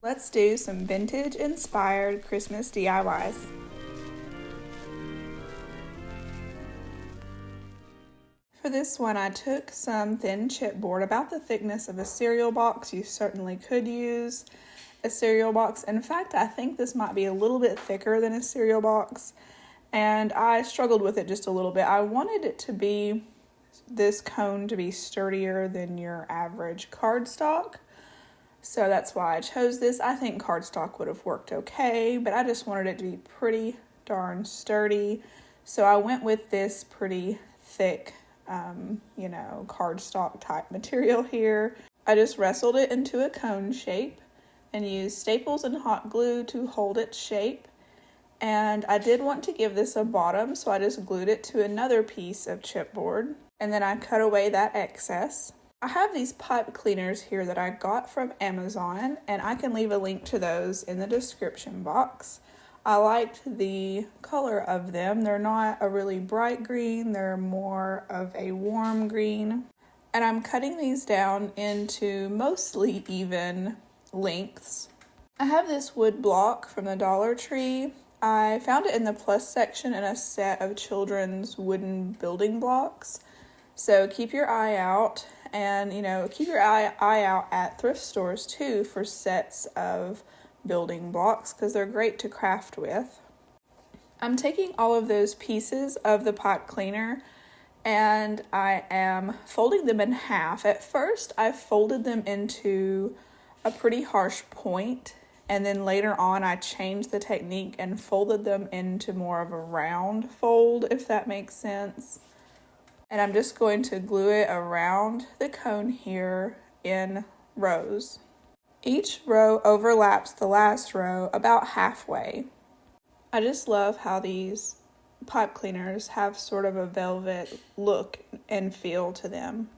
Let's do some vintage inspired Christmas DIYs. For this one, I took some thin chipboard, about the thickness of a cereal box. You certainly could use a cereal box. In fact, I think this might be a little bit thicker than a cereal box, and I struggled with it just a little bit. I wanted it to be, this cone to be sturdier than your average cardstock. So that's why I chose this. I think cardstock would have worked okay, but I just wanted it to be pretty darn sturdy. So I went with this pretty thick, cardstock type material here. I just wrestled it into a cone shape and used staples and hot glue to hold its shape. And I did want to give this a bottom, so I just glued it to another piece of chipboard. And then I cut away that excess. I have these pipe cleaners here that I got from Amazon, and I can leave a link to those in the description box. I liked the color of them. They're not a really bright green, they're more of a warm green. And I'm cutting these down into mostly even lengths. I have this wood block from the Dollar Tree. I found it in the plus section in a set of children's wooden building blocks. So keep your eye out. And, keep your eye out at thrift stores, too, for sets of building blocks because they're great to craft with. I'm taking all of those pieces of the pipe cleaner and I am folding them in half. At first, I folded them into a pretty harsh point, and then later on, I changed the technique and folded them into more of a round fold, if that makes sense. And I'm just going to glue it around the cone here in rows. Each row overlaps the last row about halfway. I just love how these pipe cleaners have sort of a velvet look and feel to them.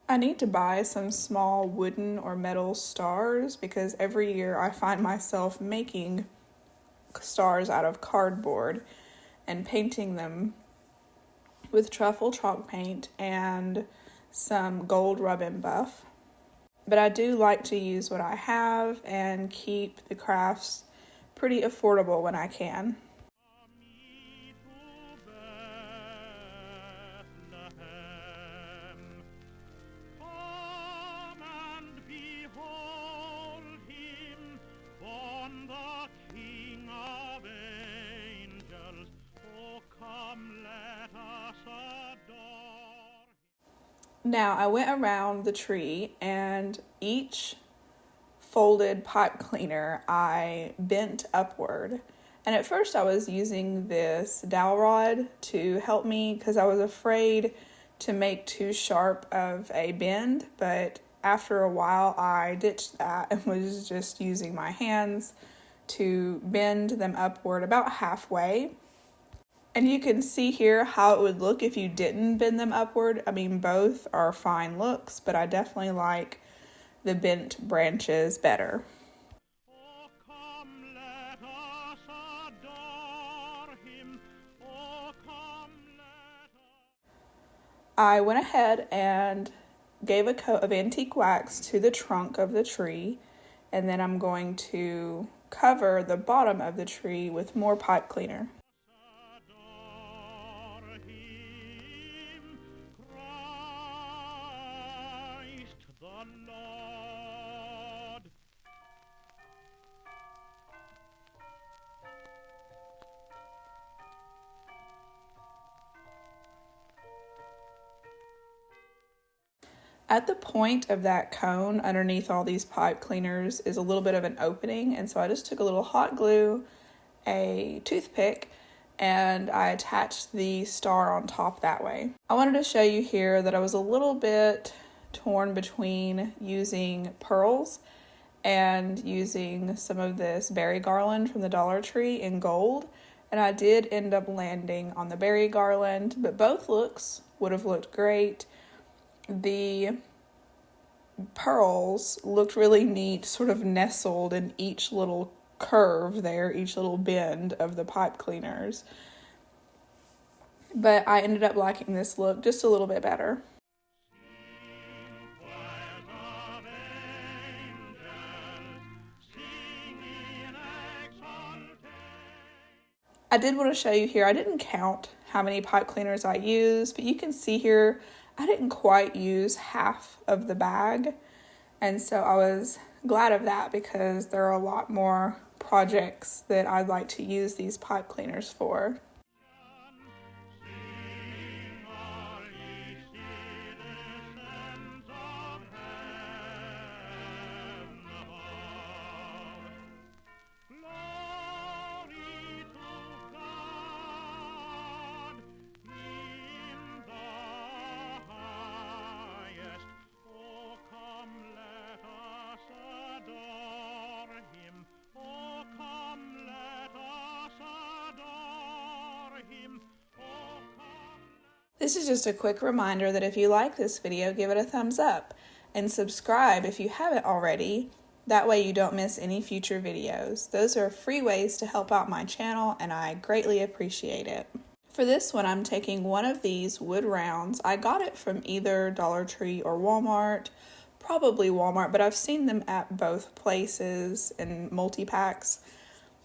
I need to buy some small wooden or metal stars because every year I find myself making stars out of cardboard and painting them with truffle chalk paint and some gold rub and buff. But I do like to use what I have and keep the crafts pretty affordable when I can. Now I went around the tree and each folded pipe cleaner I bent upward. And at first I was using this dowel rod to help me because I was afraid to make too sharp of a bend, but after a while I ditched that and was just using my hands to bend them upward about halfway. And you can see here how it would look if you didn't bend them upward. I mean, both are fine looks, but I definitely like the bent branches better. Oh, come, let us adore him. Oh, come, let us... I went ahead and gave a coat of antique wax to the trunk of the tree, and then I'm going to cover the bottom of the tree with more pipe cleaner. At the point of that cone, underneath all these pipe cleaners, is a little bit of an opening, and so I just took a little hot glue, a toothpick, and I attached the star on top that way. I wanted to show you here that I was a little bit torn between using pearls and using some of this berry garland from the Dollar Tree in gold, and I did end up landing on the berry garland, but both looks would have looked great. The pearls looked really neat, sort of nestled in each little curve there, each little bend of the pipe cleaners. But I ended up liking this look just a little bit better. I did want to show you here, I didn't count how many pipe cleaners I used, but you can see here I didn't quite use half of the bag. And so I was glad of that because there are a lot more projects that I'd like to use these pipe cleaners for. This is just a quick reminder that if you like this video, give it a thumbs up and subscribe if you haven't already. That way you don't miss any future videos. Those are free ways to help out my channel and I greatly appreciate it. For this one, I'm taking one of these wood rounds. I got it from either Dollar Tree or Walmart, probably Walmart, but I've seen them at both places in multi-packs.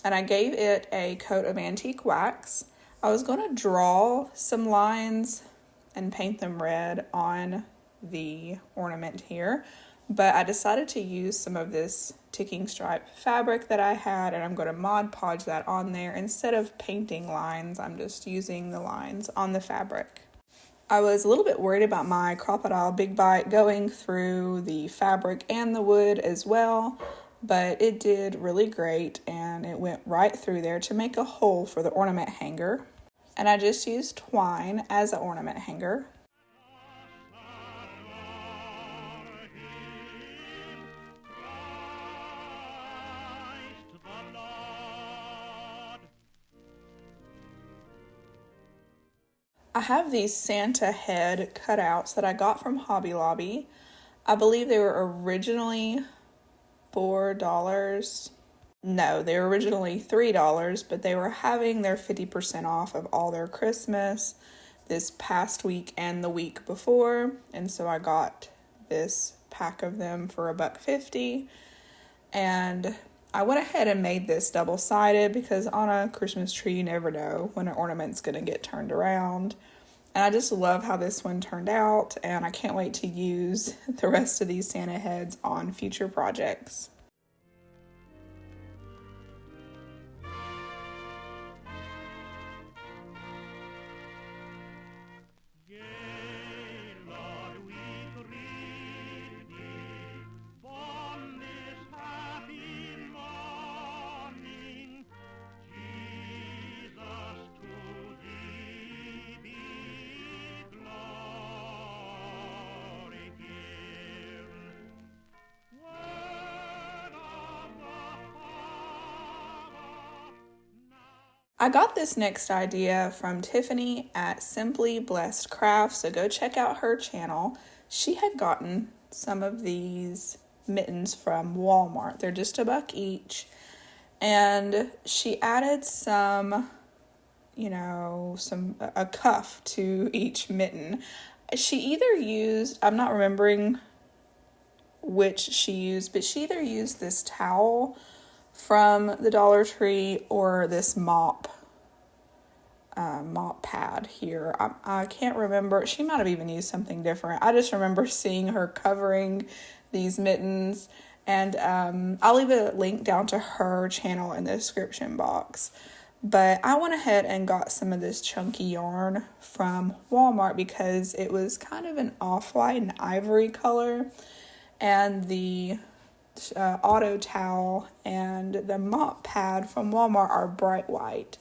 And I gave it a coat of antique wax. I was going to draw some lines and paint them red on the ornament here, but I decided to use some of this ticking stripe fabric that I had, and I'm going to Mod Podge that on there. Instead of painting lines, I'm just using the lines on the fabric. I was a little bit worried about my Crocodile Big Bite going through the fabric and the wood as well, but it did really great and it went right through there to make a hole for the ornament hanger. And I just used twine as an ornament hanger. I have these Santa head cutouts that I got from Hobby Lobby. I believe they were originally $4. No, they were originally $3, but they were having their 50% off of all their Christmas this past week and the week before. And so I got this pack of them for $1.50. And I went ahead and made this double-sided because on a Christmas tree, you never know when an ornament's going to get turned around. And I just love how this one turned out, and I can't wait to use the rest of these Santa heads on future projects. I got this next idea from Tiffany at Simply Blessed Crafts, so go check out her channel. She had gotten some of these mittens from Walmart. They're just $1 each. And she added some, a cuff to each mitten. She either used, I'm not remembering which she used, but she either used this towel from the Dollar Tree or this mop pad here. I can't remember. She might have even used something different. I just remember seeing her covering these mittens, and I'll leave a link down to her channel in the description box. But I went ahead and got some of this chunky yarn from Walmart because it was kind of an off-white and ivory color, and the auto towel and the mop pad from Walmart are bright white.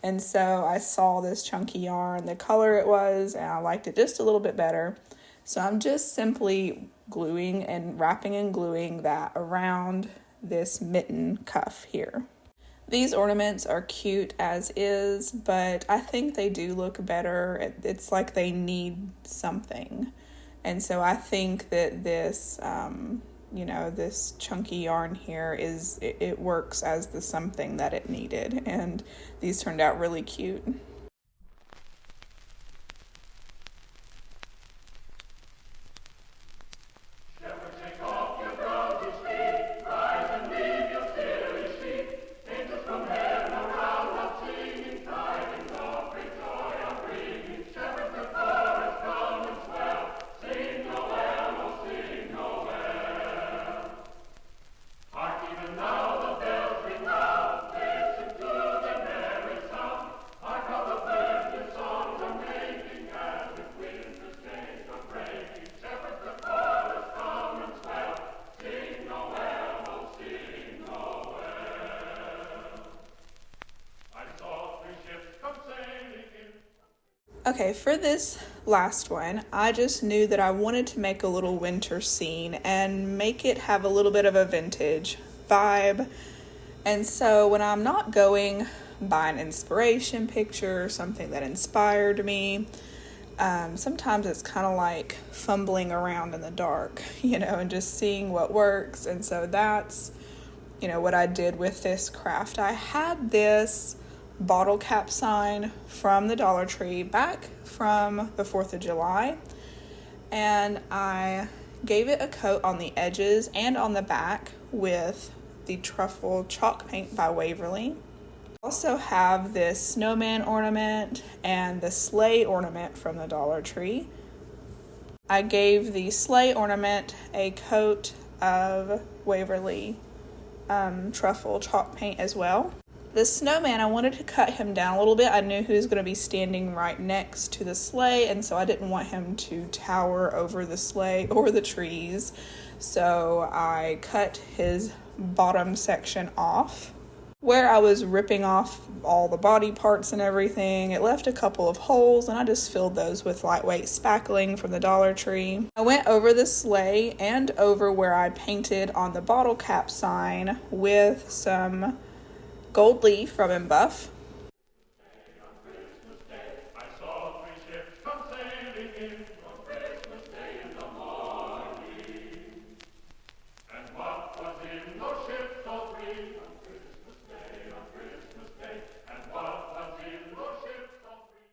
And so I saw this chunky yarn, the color it was, and I liked it just a little bit better. So I'm just simply gluing and wrapping and gluing that around this mitten cuff here. These ornaments are cute as is, but I think they do look better. It's like they need something. And so I think that this, this chunky yarn here it works as the something that it needed. And these turned out really cute. Okay, for this last one, I just knew that I wanted to make a little winter scene and make it have a little bit of a vintage vibe. And so when I'm not going by an inspiration picture or something that inspired me, sometimes it's kind of like fumbling around in the dark, and just seeing what works. And so that's, what I did with this craft. I had this bottle cap sign from the Dollar Tree back from the 4th of July, and I gave it a coat on the edges and on the back with the truffle chalk paint by Waverly. I also have this snowman ornament and the sleigh ornament from the Dollar Tree. I gave the sleigh ornament a coat of Waverly truffle chalk paint as well. The snowman, I wanted to cut him down a little bit. I knew he was going to be standing right next to the sleigh, and so I didn't want him to tower over the sleigh or the trees. So I cut his bottom section off. Where I was ripping off all the body parts and everything, it left a couple of holes, and I just filled those with lightweight spackling from the Dollar Tree. I went over the sleigh and over where I painted on the bottle cap sign with some gold leaf from Embuff.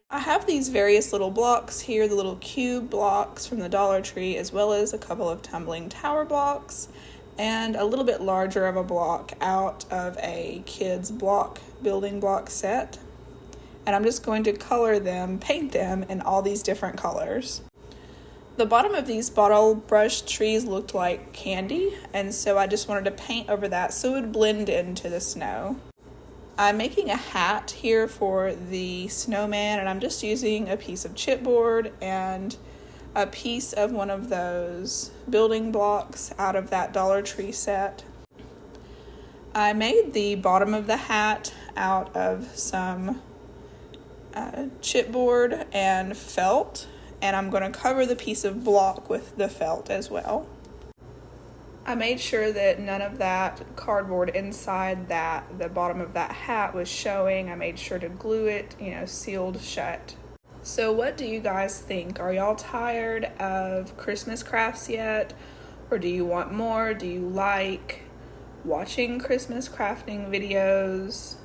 I have these various little blocks here, the little cube blocks from the Dollar Tree, as well as a couple of tumbling tower blocks, and a little bit larger of a block out of a kid's building block set. And I'm just going to paint them in all these different colors. The bottom of these bottle brush trees looked like candy, and so I just wanted to paint over that so it would blend into the snow. I'm making a hat here for the snowman, and I'm just using a piece of chipboard and a piece of one of those building blocks out of that Dollar Tree set. I made the bottom of the hat out of some chipboard and felt, and I'm going to cover the piece of block with the felt as well. I made sure that none of that cardboard inside the bottom of that hat was showing. I made sure to glue it, sealed shut. So what do you guys think? Are y'all tired of Christmas crafts yet? Or do you want more? Do you like watching Christmas crafting videos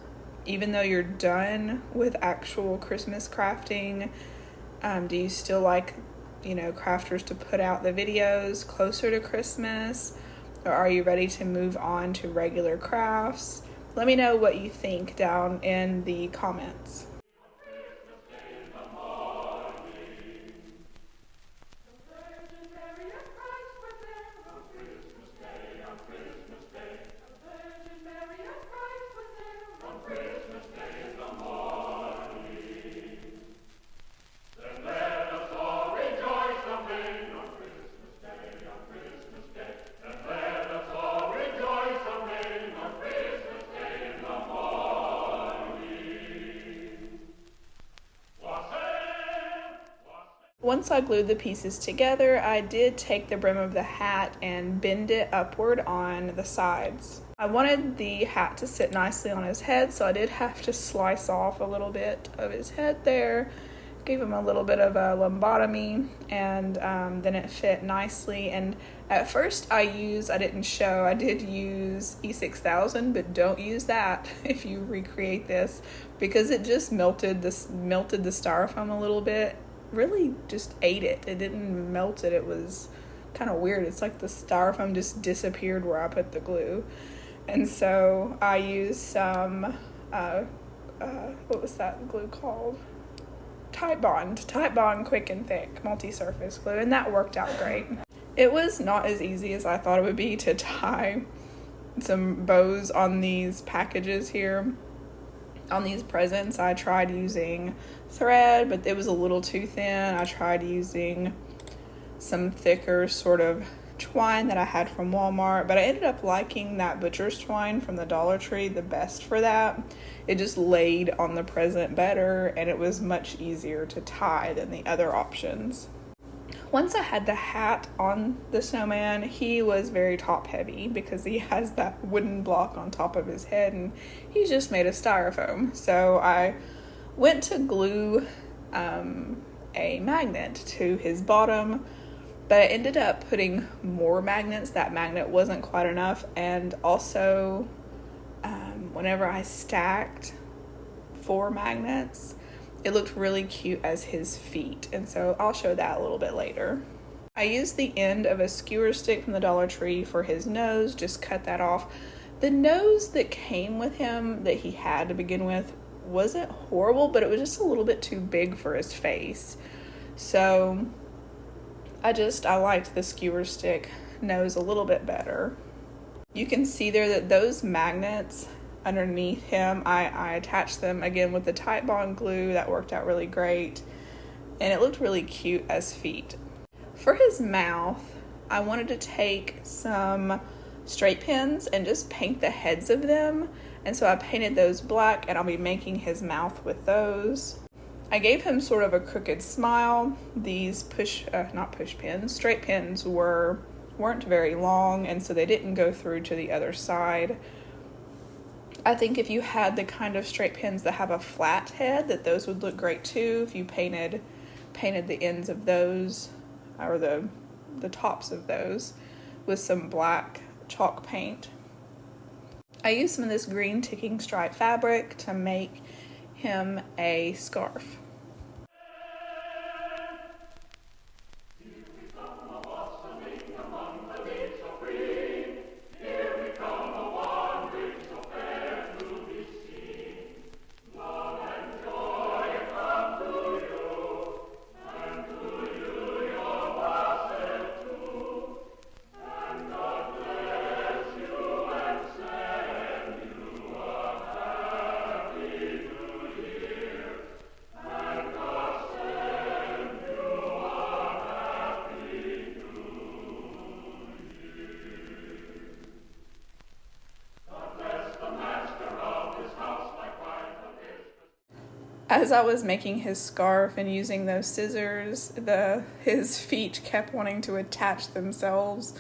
even though you're done with actual Christmas crafting? Do you still like, crafters to put out the videos closer to Christmas? Or are you ready to move on to regular crafts? Let me know what you think down in the comments. Once I glued the pieces together, I did take the brim of the hat and bend it upward on the sides. I wanted the hat to sit nicely on his head, so I did have to slice off a little bit of his head there, gave him a little bit of a lumbotomy, and then it fit nicely. And at first I did use E6000, but don't use that if you recreate this, because it just melted the styrofoam a little bit. Really just ate it. It didn't melt it. It was kind of weird. It's like the styrofoam just disappeared where I put the glue. And so I used some, what was that glue called? Type Bond Quick and Thick multi-surface glue, and that worked out great. It was not as easy as I thought it would be to tie some bows on these packages here. On these presents, I tried using thread, but it was a little too thin. I tried using some thicker sort of twine that I had from Walmart, but I ended up liking that butcher's twine from the Dollar Tree the best for that. It just laid on the present better, and it was much easier to tie than the other options. Once I had the hat on the snowman, he was very top heavy because he has that wooden block on top of his head, and he's just made of styrofoam. So I went to glue a magnet to his bottom, but I ended up putting more magnets. That magnet wasn't quite enough, and also whenever I stacked 4 magnets, it looked really cute as his feet, and so I'll show that a little bit later. I used the end of a skewer stick from the Dollar Tree for his nose, just cut that off. The nose that came with him that he had to begin with wasn't horrible, but it was just a little bit too big for his face. So I liked the skewer stick nose a little bit better. You can see there that those magnets underneath him, I attached them again with the Type Bond glue. That worked out really great, and it looked really cute as feet. For his mouth, I wanted to take some straight pins and just paint the heads of them, and so I painted those black, and I'll be making his mouth with those. I gave him sort of a crooked smile. These straight pins weren't very long, and so they didn't go through to the other side. I think if you had the kind of straight pins that have a flat head, that those would look great too, if you painted the ends of those, or the tops of those, with some black chalk paint. I used some of this green ticking stripe fabric to make him a scarf. As I was making his scarf and using those scissors, his feet kept wanting to attach themselves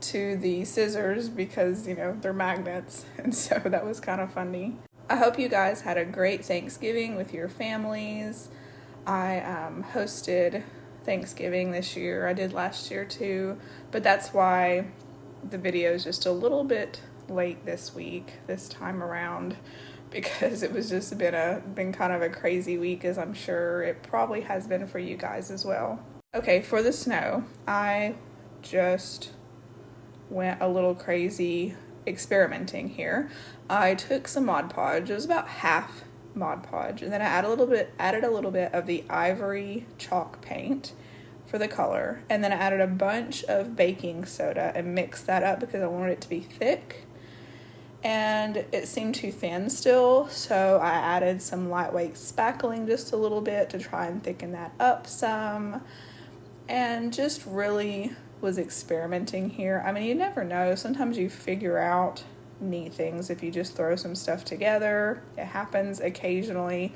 to the scissors because, they're magnets, and so that was kind of funny. I hope you guys had a great Thanksgiving with your families. I hosted Thanksgiving this year. I did last year too, but that's why the video is just a little bit late this time around, because it was just been kind of a crazy week, as I'm sure it probably has been for you guys as well. Okay, for the snow, I just went a little crazy experimenting here. I took some Mod Podge. It was about half Mod Podge, and then I added a little bit of the ivory chalk paint for the color, and then I added a bunch of baking soda and mixed that up because I wanted it to be thick. And it seemed too thin still, so I added some lightweight spackling just a little bit to try and thicken that up some, and just really was experimenting here. I mean, you never know. Sometimes you figure out neat things if you just throw some stuff together. It happens occasionally.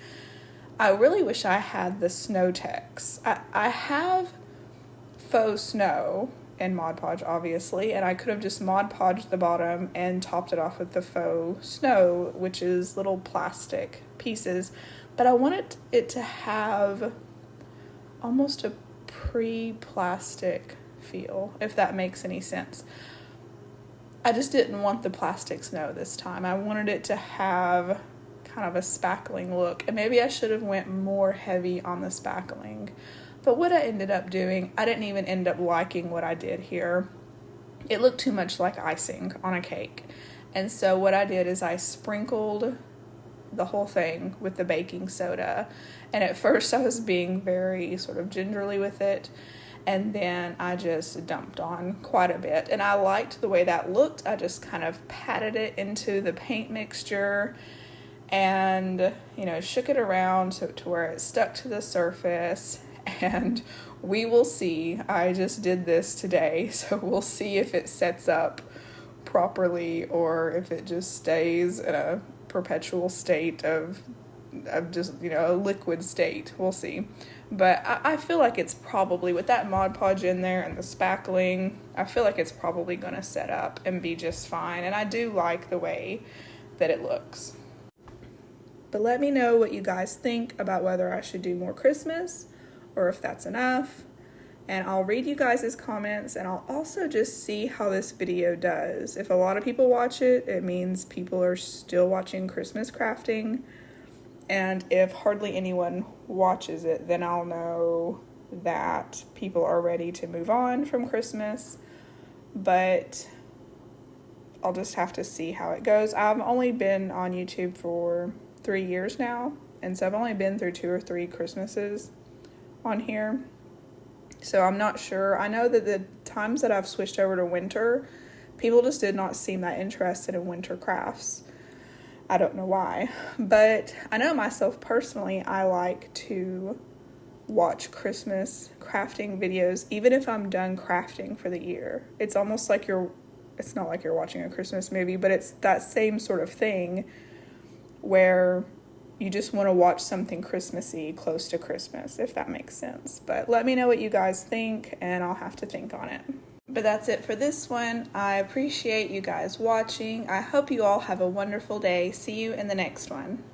I really wish I had the snow text. I have faux snow and Mod Podge, obviously, and I could have just Mod Podged the bottom and topped it off with the faux snow, which is little plastic pieces, but I wanted it to have almost a pre-plastic feel, if that makes any sense. I just didn't want the plastic snow this time. I wanted it to have kind of a spackling look, and maybe I should have went more heavy on the spackling. But what I ended up doing, I didn't even end up liking what I did here. It looked too much like icing on a cake. And so what I did is I sprinkled the whole thing with the baking soda. And at first I was being very sort of gingerly with it. And then I just dumped on quite a bit. And I liked the way that looked. I just kind of patted it into the paint mixture and, shook it around to where it stuck to the surface. And we will see. I just did this today, so we'll see if it sets up properly or if it just stays in a perpetual state of just, a liquid state. We'll see. But I feel like it's probably, with that Mod Podge in there and the spackling, I feel like it's probably going to set up and be just fine. And I do like the way that it looks. But let me know what you guys think about whether I should do more Christmas or if that's enough. And I'll read you guys' comments, and I'll also just see how this video does. If a lot of people watch it, it means people are still watching Christmas crafting. And if hardly anyone watches it, then I'll know that people are ready to move on from Christmas. But I'll just have to see how it goes. I've only been on YouTube for 3 years now, and so I've only been through 2 or 3 Christmases on here. So I'm not sure. I know that the times that I've switched over to winter, people just did not seem that interested in winter crafts. I don't know why. But I know myself personally, I like to watch Christmas crafting videos, even if I'm done crafting for the year. It's almost like it's not like you're watching a Christmas movie, but it's that same sort of thing where you just want to watch something Christmassy close to Christmas, if that makes sense. But let me know what you guys think, and I'll have to think on it. But that's it for this one. I appreciate you guys watching. I hope you all have a wonderful day. See you in the next one.